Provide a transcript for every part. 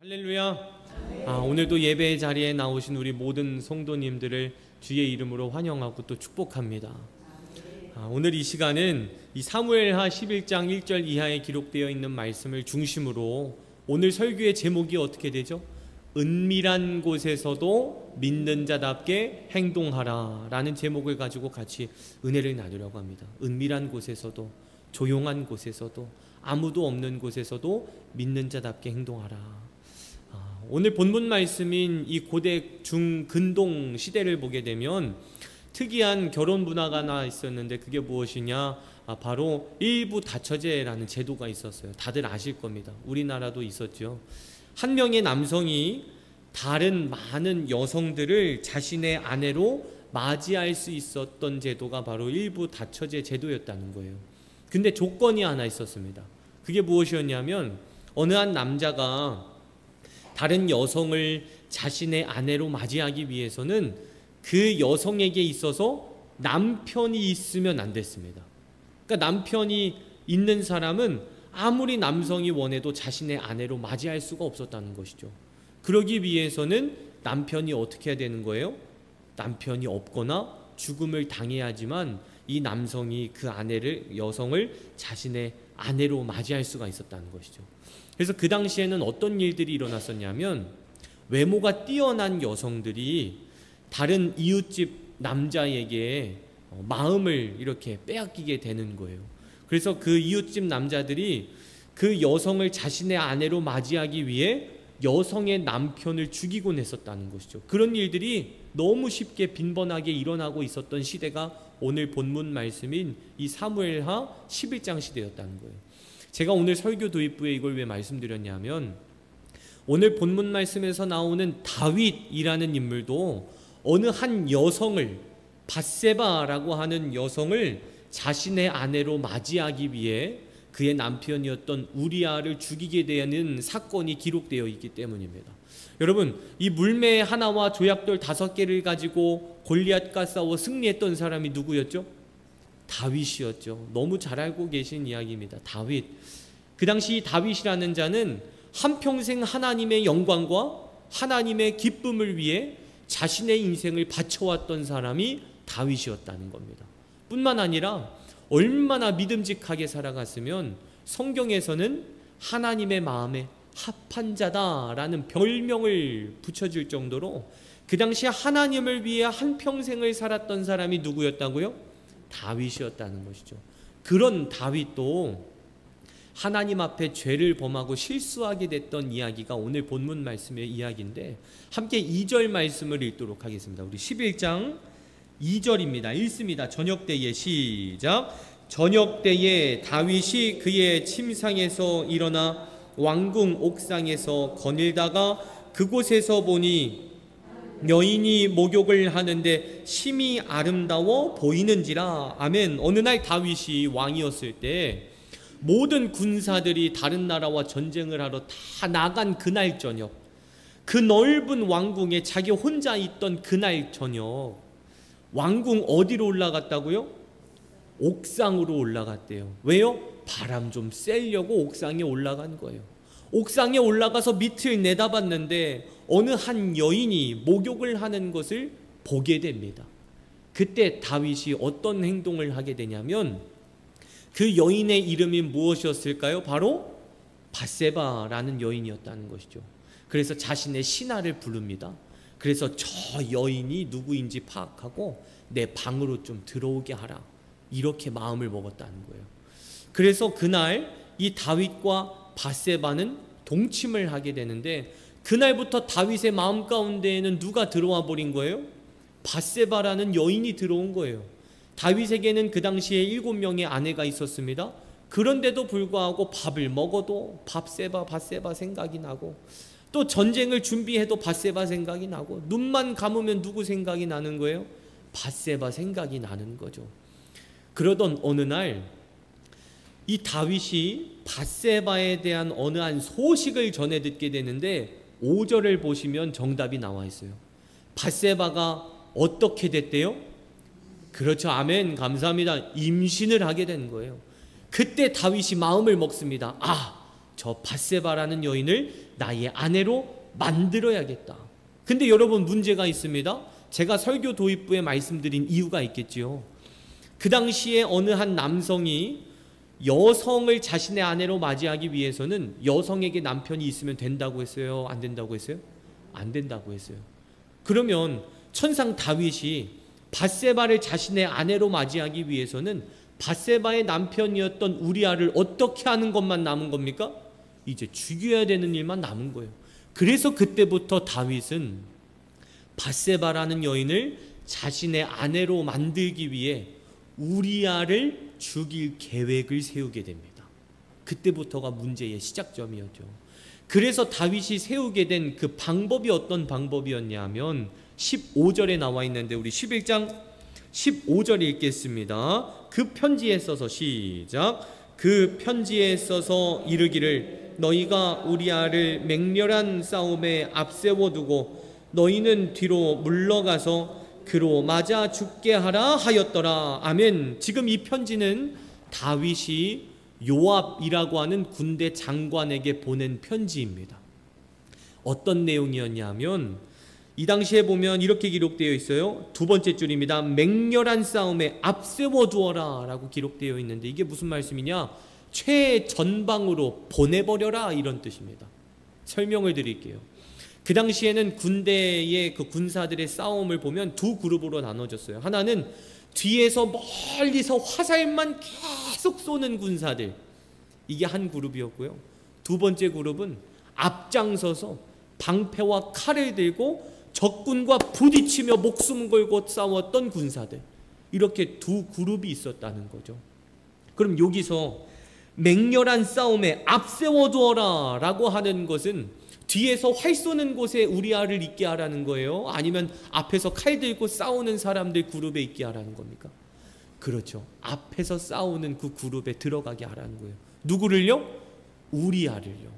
할렐루야. 오늘도 예배 자리에 나오신 우리 모든 성도님들을 주의 이름으로 환영하고 또 축복합니다. 오늘 이 시간은 이 사무엘하 11장 1절 이하에 기록되어 있는 말씀을 중심으로 오늘 설교의 제목이 어떻게 되죠? 은밀한 곳에서도 믿는 자답게 행동하라 라는 제목을 가지고 같이 은혜를 나누려고 합니다. 은밀한 곳에서도, 조용한 곳에서도, 아무도 없는 곳에서도 믿는 자답게 행동하라. 오늘 본문 말씀인 이 고대 중근동 시대를 보게 되면 특이한 결혼 문화가 하나 있었는데 그게 무엇이냐? 바로 일부 다처제라는 제도가 있었어요. 다들 아실 겁니다. 우리나라도 있었죠. 한 명의 남성이 다른 많은 여성들을 자신의 아내로 맞이할 수 있었던 제도가 바로 일부 다처제 제도였다는 거예요. 근데 조건이 하나 있었습니다. 그게 무엇이었냐면 어느 한 남자가 다른 여성을 자신의 아내로 맞이하기 위해서는 그 여성에게 있어서 남편이 있으면 안 됐습니다. 그러니까 남편이 있는 사람은 아무리 남성이 원해도 자신의 아내로 맞이할 수가 없었다는 것이죠. 그러기 위해서는 남편이 어떻게 해야 되는 거예요? 남편이 없거나 죽음을 당해야지만 이 남성이 그 여성을 자신의 아내로 맞이할 수가 있었다는 것이죠. 그래서 그 당시에는 어떤 일들이 일어났었냐면 외모가 뛰어난 여성들이 다른 이웃집 남자에게 마음을 이렇게 빼앗기게 되는 거예요. 그래서 그 이웃집 남자들이 그 여성을 자신의 아내로 맞이하기 위해 여성의 남편을 죽이곤 했었다는 것이죠. 그런 일들이 너무 쉽게 빈번하게 일어나고 있었던 시대가 오늘 본문 말씀인 이 사무엘하 11장 시대였다는 거예요. 제가 오늘 설교 도입부에 이걸 왜 말씀드렸냐면 오늘 본문 말씀에서 나오는 다윗이라는 인물도 어느 한 여성을, 밧세바라고 하는 여성을 자신의 아내로 맞이하기 위해 그의 남편이었던 우리아를 죽이게 되는 사건이 기록되어 있기 때문입니다. 여러분, 이 물매 하나와 조약돌 5개를 가지고 골리앗과 싸워 승리했던 사람이 누구였죠? 다윗이었죠. 너무 잘 알고 계신 이야기입니다. 다윗. 그 당시 다윗이라는 자는 한평생 하나님의 영광과 하나님의 기쁨을 위해 자신의 인생을 바쳐왔던 사람이 다윗이었다는 겁니다. 뿐만 아니라 얼마나 믿음직하게 살아갔으면 성경에서는 하나님의 마음에 합한 자다라는 별명을 붙여줄 정도로 그 당시 하나님을 위해 한평생을 살았던 사람이 누구였다고요? 다윗이었다는 것이죠. 그런 다윗도 하나님 앞에 죄를 범하고 실수하게 됐던 이야기가 오늘 본문 말씀의 이야기인데 함께 2절 말씀을 읽도록 하겠습니다. 우리 11장 2절입니다. 읽습니다. 저녁때에 시작. 저녁때에 다윗이 그의 침상에서 일어나 왕궁 옥상에서 거닐다가 그곳에서 보니 여인이 목욕을 하는데 심히 아름다워 보이는지라. 아멘. 어느 날 다윗이 왕이었을 때 모든 군사들이 다른 나라와 전쟁을 하러 다 나간 그날 저녁, 그 넓은 왕궁에 자기 혼자 있던 그날 저녁, 왕궁 어디로 올라갔다고요? 옥상으로 올라갔대요. 왜요? 바람 좀 쐬려고 옥상에 올라간 거예요. 옥상에 올라가서 밑을 내다봤는데 어느 한 여인이 목욕을 하는 것을 보게 됩니다. 그때 다윗이 어떤 행동을 하게 되냐면 그 여인의 이름이 무엇이었을까요? 바로 밧세바라는 여인이었다는 것이죠. 그래서 자신의 신하를 부릅니다. 그래서 저 여인이 누구인지 파악하고 내 방으로 좀 들어오게 하라. 이렇게 마음을 먹었다는 거예요. 그래서 그날 이 다윗과 밧세바는 동침을 하게 되는데 그날부터 다윗의 마음 가운데에는 누가 들어와 버린 거예요? 밧세바라는 여인이 들어온 거예요. 다윗에게는 그 당시에 7명의 아내가 있었습니다. 그런데도 불구하고 밥을 먹어도 밧세바 생각이 나고 또 전쟁을 준비해도 밧세바 생각이 나고 눈만 감으면 누구 생각이 나는 거예요? 밧세바 생각이 나는 거죠. 그러던 어느 날 이 다윗이 밧세바에 대한 어느 한 소식을 전해 듣게 되는데 5절을 보시면 정답이 나와 있어요. 밧세바가 어떻게 됐대요? 그렇죠. 아멘. 감사합니다. 임신을 하게 된 거예요. 그때 다윗이 마음을 먹습니다. 저 밧세바라는 여인을 나의 아내로 만들어야겠다. 근데 여러분, 문제가 있습니다. 제가 설교 도입부에 말씀드린 이유가 있겠지요. 그 당시에 어느 한 남성이 여성을 자신의 아내로 맞이하기 위해서는 여성에게 남편이 있으면 된다고 했어요? 안 된다고 했어요? 안 된다고 했어요. 그러면 천상 다윗이 밧세바를 자신의 아내로 맞이하기 위해서는 밧세바의 남편이었던 우리아를 어떻게 하는 것만 남은 겁니까? 이제 죽여야 되는 일만 남은 거예요. 그래서 그때부터 다윗은 밧세바라는 여인을 자신의 아내로 만들기 위해 우리아를 죽일 계획을 세우게 됩니다. 그때부터가 문제의 시작점이었죠. 그래서 다윗이 세우게 된 그 방법이 어떤 방법이었냐면 15절에 나와 있는데, 우리 11장 15절 읽겠습니다. 그 편지에 써서, 시작. 그 편지에 써서 이르기를 너희가 우리아를 맹렬한 싸움에 앞세워두고 너희는 뒤로 물러가서 그로 맞아 죽게 하라 하였더라. 아멘. 지금 이 편지는 다윗이 요압이라고 하는 군대 장관에게 보낸 편지입니다. 어떤 내용이었냐면 이 당시에 보면 이렇게 기록되어 있어요. 두 번째 줄입니다. 맹렬한 싸움에 앞세워 두어라 라고 기록되어 있는데, 이게 무슨 말씀이냐? 최전방으로 보내버려라, 이런 뜻입니다. 설명을 드릴게요. 그 당시에는 군대의 그 군사들의 싸움을 보면 두 그룹으로 나눠졌어요. 하나는 뒤에서 멀리서 화살만 계속 쏘는 군사들, 이게 한 그룹이었고요. 두 번째 그룹은 앞장서서 방패와 칼을 들고 적군과 부딪히며 목숨 걸고 싸웠던 군사들, 이렇게 두 그룹이 있었다는 거죠. 그럼 여기서 맹렬한 싸움에 앞세워두어라 라고 하는 것은 뒤에서 활 쏘는 곳에 우리아를 있게 하라는 거예요? 아니면 앞에서 칼 들고 싸우는 사람들 그룹에 있게 하라는 겁니까? 그렇죠. 앞에서 싸우는 그 그룹에 들어가게 하라는 거예요. 누구를요? 우리아를요.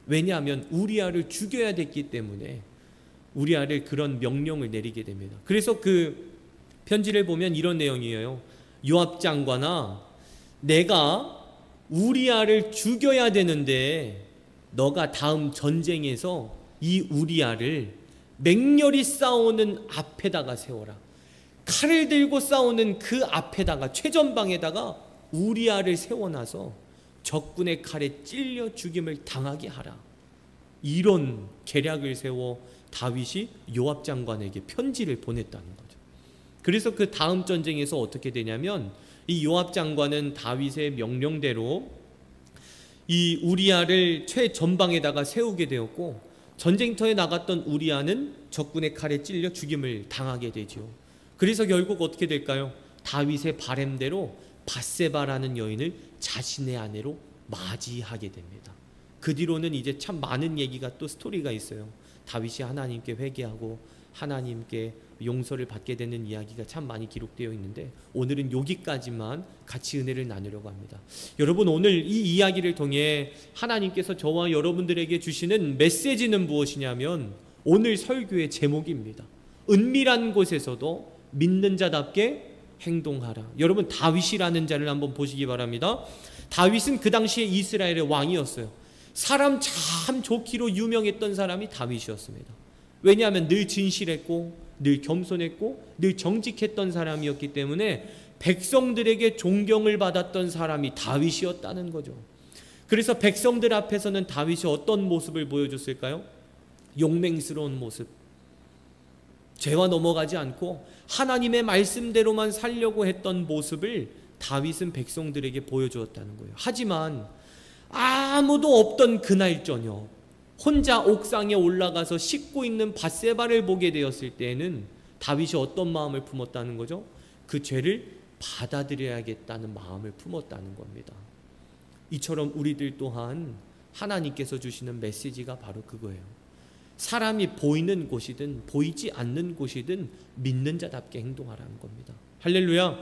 왜냐하면 우리아를 죽여야 됐기 때문에 우리아를 그런 명령을 내리게 됩니다. 그래서 그 편지를 보면 이런 내용이에요. 요압 장관아, 내가 우리아를 죽여야 되는데 너가 다음 전쟁에서 이 우리아를 맹렬히 싸우는 앞에다가 세워라. 칼을 들고 싸우는 그 앞에다가, 최전방에다가 우리아를 세워놔서 적군의 칼에 찔려 죽임을 당하게 하라. 이런 계략을 세워 다윗이 요압 장관에게 편지를 보냈다는 거죠. 그래서 그 다음 전쟁에서 어떻게 되냐면 이 요압 장관은 다윗의 명령대로 이 우리아를 최전방에다가 세우게 되었고, 전쟁터에 나갔던 우리아는 적군의 칼에 찔려 죽임을 당하게 되죠. 그래서 결국 어떻게 될까요? 다윗의 바램대로 밧세바라는 여인을 자신의 아내로 맞이하게 됩니다. 그 뒤로는 이제 참 많은 얘기가, 또 스토리가 있어요. 다윗이 하나님께 회개하고 하나님께 용서를 받게 되는 이야기가 참 많이 기록되어 있는데, 오늘은 여기까지만 같이 은혜를 나누려고 합니다. 여러분, 오늘 이 이야기를 통해 하나님께서 저와 여러분들에게 주시는 메시지는 무엇이냐면, 오늘 설교의 제목입니다. 은밀한 곳에서도 믿는 자답게 행동하라. 여러분, 다윗이라는 자를 한번 보시기 바랍니다. 다윗은 그 당시에 이스라엘의 왕이었어요. 사람 참 좋기로 유명했던 사람이 다윗이었습니다. 왜냐하면 늘 진실했고 늘 겸손했고 늘 정직했던 사람이었기 때문에 백성들에게 존경을 받았던 사람이 다윗이었다는 거죠. 그래서 백성들 앞에서는 다윗이 어떤 모습을 보여줬을까요? 용맹스러운 모습, 죄와 넘어가지 않고 하나님의 말씀대로만 살려고 했던 모습을 다윗은 백성들에게 보여주었다는 거예요. 하지만 아무도 없던 그날 저녁, 혼자 옥상에 올라가서 씻고 있는 밧세바를 보게 되었을 때에는 다윗이 어떤 마음을 품었다는 거죠? 그 죄를 받아들여야겠다는 마음을 품었다는 겁니다. 이처럼 우리들 또한 하나님께서 주시는 메시지가 바로 그거예요. 사람이 보이는 곳이든 보이지 않는 곳이든 믿는 자답게 행동하라는 겁니다. 할렐루야.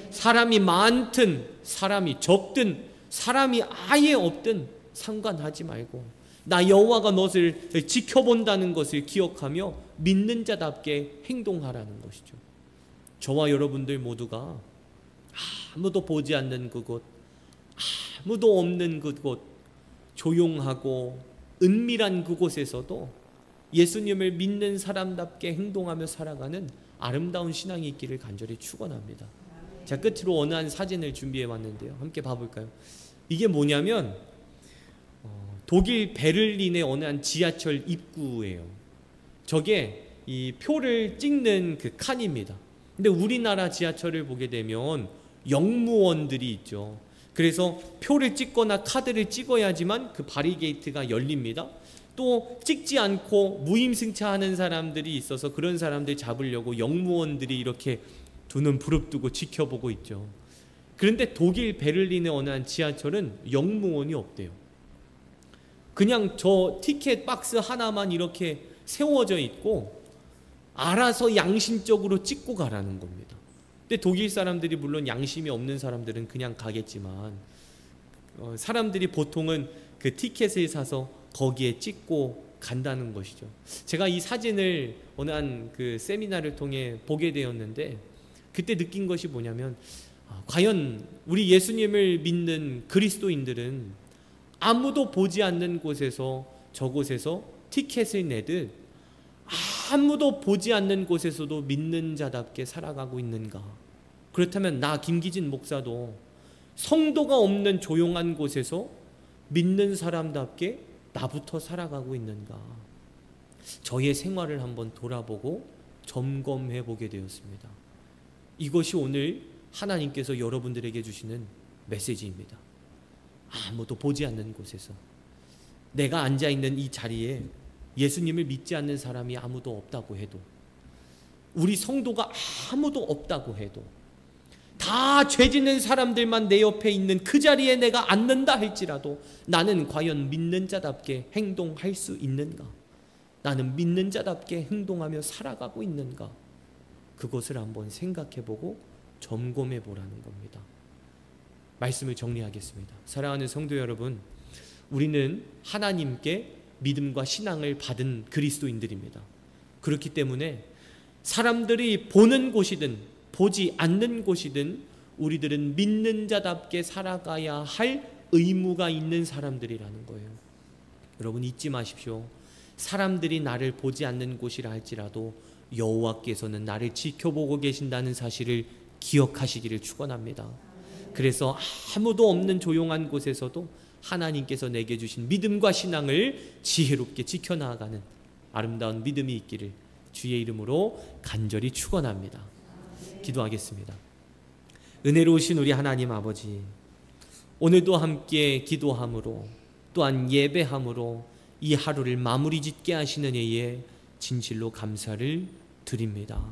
사람이 많든 사람이 적든 사람이 아예 없든 상관하지 말고 나 여호와가 너를 지켜본다는 것을 기억하며 믿는 자답게 행동하라는 것이죠. 저와 여러분들 모두가 아무도 보지 않는 그곳, 아무도 없는 그곳, 조용하고 은밀한 그곳에서도 예수님을 믿는 사람답게 행동하며 살아가는 아름다운 신앙이 있기를 간절히 축원합니다. 자, 끝으로 어느 한 사진을 준비해 왔는데요. 함께 봐볼까요? 이게 뭐냐면 독일 베를린의 어느 한 지하철 입구예요. 저게 이 표를 찍는 그 칸입니다. 근데 우리나라 지하철을 보게 되면 영무원들이 있죠. 그래서 표를 찍거나 카드를 찍어야지만 그 바리게이트가 열립니다. 또 찍지 않고 무임승차하는 사람들이 있어서 그런 사람들 잡으려고 영무원들이 이렇게 두 눈 부릅뜨고 지켜보고 있죠. 그런데 독일 베를린의 어느 한 지하철은 영무원이 없대요. 그냥 저 티켓 박스 하나만 이렇게 세워져 있고 알아서 양심적으로 찍고 가라는 겁니다. 근데 독일 사람들이 물론 양심이 없는 사람들은 그냥 가겠지만 사람들이 보통은 그 티켓을 사서 거기에 찍고 간다는 것이죠. 제가 이 사진을 어느 한 그 세미나를 통해 보게 되었는데 그때 느낀 것이 뭐냐면 과연 우리 예수님을 믿는 그리스도인들은 아무도 보지 않는 곳에서 저곳에서 티켓을 내듯 아무도 보지 않는 곳에서도 믿는 자답게 살아가고 있는가? 그렇다면 나 김기진 목사도 성도가 없는 조용한 곳에서 믿는 사람답게 나부터 살아가고 있는가? 저의 생활을 한번 돌아보고 점검해 보게 되었습니다. 이것이 오늘 하나님께서 여러분들에게 주시는 메시지입니다. 아무도 보지 않는 곳에서 내가 앉아있는 이 자리에 예수님을 믿지 않는 사람이 아무도 없다고 해도, 우리 성도가 아무도 없다고 해도, 다 죄짓는 사람들만 내 옆에 있는 그 자리에 내가 앉는다 할지라도 나는 과연 믿는 자답게 행동할 수 있는가? 나는 믿는 자답게 행동하며 살아가고 있는가? 그것을 한번 생각해보고 점검해보라는 겁니다. 말씀을 정리하겠습니다. 사랑하는 성도 여러분, 우리는 하나님께 믿음과 신앙을 받은 그리스도인들입니다. 그렇기 때문에 사람들이 보는 곳이든 보지 않는 곳이든 우리들은 믿는 자답게 살아가야 할 의무가 있는 사람들이라는 거예요. 여러분 잊지 마십시오. 사람들이 나를 보지 않는 곳이라 할지라도 여호와께서는 나를 지켜보고 계신다는 사실을 기억하시기를 축원합니다. 그래서 아무도 없는 조용한 곳에서도 하나님께서 내게 주신 믿음과 신앙을 지혜롭게 지켜나가는 아름다운 믿음이 있기를 주의 이름으로 간절히 축원합니다. 기도하겠습니다. 은혜로우신 우리 하나님 아버지, 오늘도 함께 기도함으로 또한 예배함으로 이 하루를 마무리 짓게 하시는 이에 진실로 감사를 드립니다.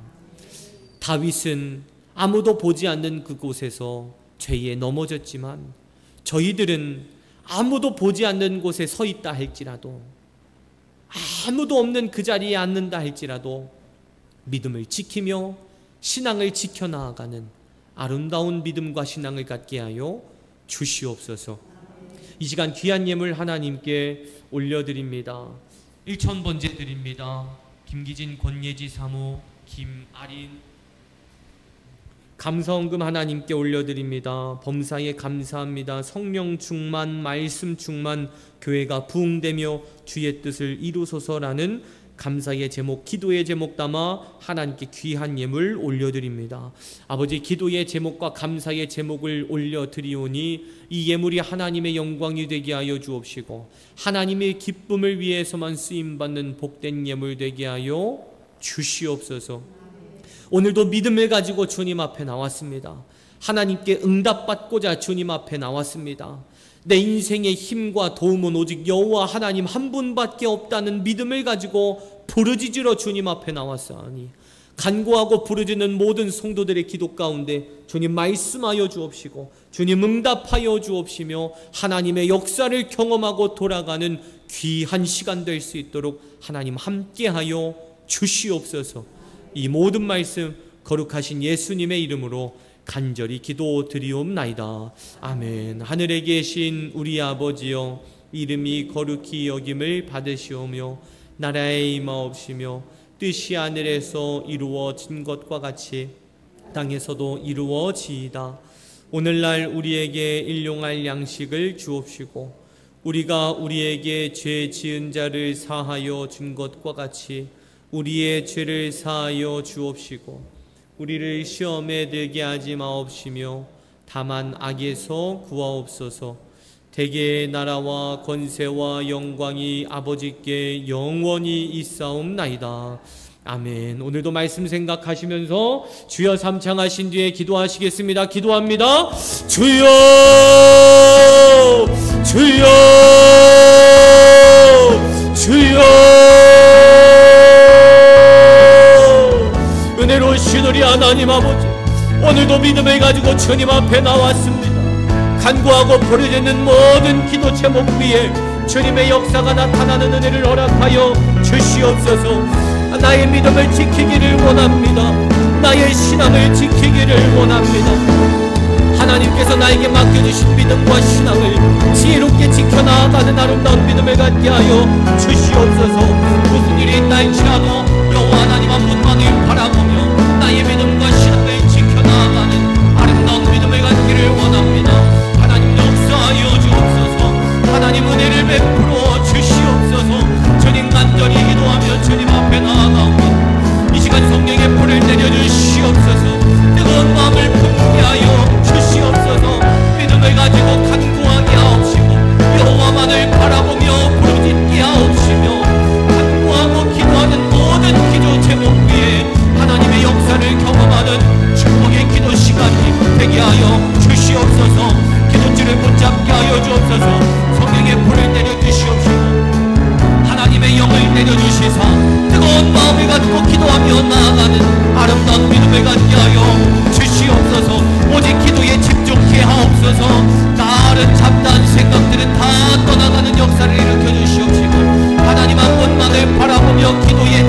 다윗은 아무도 보지 않는 그곳에서 죄에 넘어졌지만 저희들은 아무도 보지 않는 곳에 서 있다 할지라도, 아무도 없는 그 자리에 앉는다 할지라도 믿음을 지키며 신앙을 지켜나가는 아름다운 믿음과 신앙을 갖게 하여 주시옵소서. 이 시간 귀한 예물 하나님께 올려드립니다. 1,000번째 드립니다. 김기진, 권예지 사모, 김아린 감사헌금 하나님께 올려드립니다. 범사에 감사합니다. 성령 충만, 말씀 충만, 교회가 부흥되며 주의 뜻을 이루소서라는 감사의 제목, 기도의 제목 담아 하나님께 귀한 예물 올려드립니다. 아버지, 기도의 제목과 감사의 제목을 올려드리오니 이 예물이 하나님의 영광이 되게 하여 주옵시고 하나님의 기쁨을 위해서만 쓰임받는 복된 예물 되게 하여 주시옵소서. 오늘도 믿음을 가지고 주님 앞에 나왔습니다. 하나님께 응답받고자 주님 앞에 나왔습니다. 내 인생의 힘과 도움은 오직 여호와 하나님 한 분밖에 없다는 믿음을 가지고 부르짖으러 주님 앞에 나왔사오니 간구하고 부르짖는 모든 성도들의 기도 가운데 주님 말씀하여 주옵시고 주님 응답하여 주옵시며 하나님의 역사를 경험하고 돌아가는 귀한 시간 될 수 있도록 하나님 함께하여 주시옵소서. 이 모든 말씀 거룩하신 예수님의 이름으로 간절히 기도드리옵나이다. 아멘. 하늘에 계신 우리 아버지여, 이름이 거룩히 여김을 받으시오며 나라의 임하옵시며 뜻이 하늘에서 이루어진 것과 같이 땅에서도 이루어지이다. 오늘날 우리에게 일용할 양식을 주옵시고 우리가 우리에게 죄 지은 자를 사하여 준 것과 같이 우리의 죄를 사하여 주옵시고 우리를 시험에 들게 하지 마옵시며 다만 악에서 구하옵소서. 대개의 나라와 권세와 영광이 아버지께 영원히 있사옵나이다. 아멘. 오늘도 말씀 생각하시면서 주여 삼창하신 뒤에 기도하시겠습니다. 기도합니다. 주여 주여 주여. 은혜로우신 우리 하나님 아버지, 오늘도 믿음을 가지고 주님 앞에 나왔습니다. 간구하고 부르짖는 모든 기도 제목 위에 주님의 역사가 나타나는 은혜를 허락하여 주시옵소서. 나의 믿음을 지키기를 원합니다. 나의 신앙을 지키기를 원합니다. 하나님께서 나에게 맡겨주신 믿음과 신앙을 지혜롭게 지켜나가는 아름다운 믿음을 갖게 하여 주시옵소서. 무슨 일이 있다 할지라도 여호와 하나님 한 분만을 바라보며 나의 믿음과 신앙을 지켜나가는 아름다운 믿음을 갖기를 원합니다. 하나님 역사하여 주옵소서. 하나님 은혜를 베풀어 주시옵소서. 주님 간절히 기도하며 주님 앞에 나아가옵니다. 이 시간 성령의 불을 내려주시옵소서. 뜨거운 마음을 품게 하여 주시옵소서. 믿음을 가지고 간구하게 하옵시고 여호와만을 바라보며 부르짖게 하옵시며 간구하고 기도하는 모든 기도 제목 위에 하나님의 역사를 경험하는 축복의 기도 시간이 되게 하여 주시옵소서. 기도줄을 붙잡게 하여 주옵소서. 성령의 불을 내려주시옵시고 하나님의 영을 내려주시사 뜨거운 마음을 갖고 기도하며 나아가는 아름다운 믿음을 갖게 하여 주시옵소서. 오직 기도에 집중케 하옵소서. 다른 잡다한 생각들은 다 떠나가는 역사를 일으켜 주시옵시고 하나님 한 분만을 바라보며 기도에